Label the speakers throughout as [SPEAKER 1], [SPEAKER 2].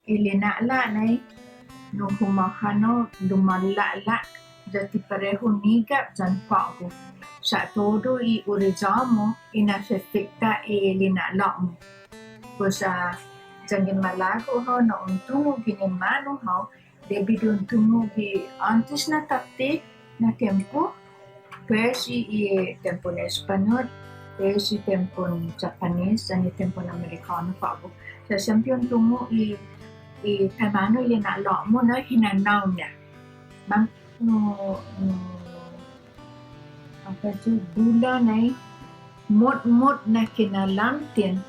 [SPEAKER 1] Ilinala nai no humahano lumalala jati pareho nigap jan På'go sa todo I urizamo inafekta ilinala mo. Kusa jangin malago ho na untungo ginimano ho debido untungo gi antes na tapte na tempo pues I tempo na Espanyol pues I tempo Japanese dan tempo na Amerikano På'go sa sempre untungo Taimano ilinala mo na hinanaw niya. Bang no apa tu bulan ay mot na kinalamtin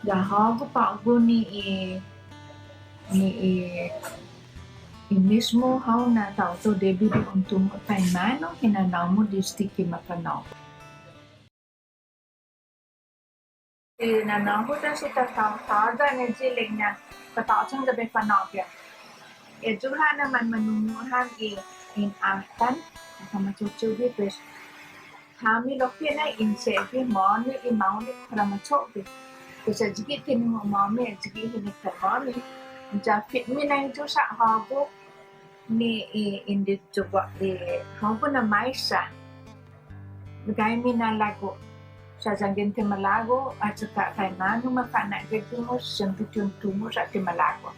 [SPEAKER 1] dahil På'go ni mismo how na tao to debido untung Taimano hinanaw mo distiki makanaw. Hinanaw mo na si tatawtaga na jiling niya katawang gabi panopya. Juha naman manunguhan inatan kamachuchubi pues kami lokya na insebi moni imauni karamachobi pues jigi tinungo mami jigi hinikarmami japit mi na ito sa hago ni indit coba hago na maisa gay mi na lago sa jangin timalago at saka Taimano makanak gagimo siyempre tuntungo sa timalago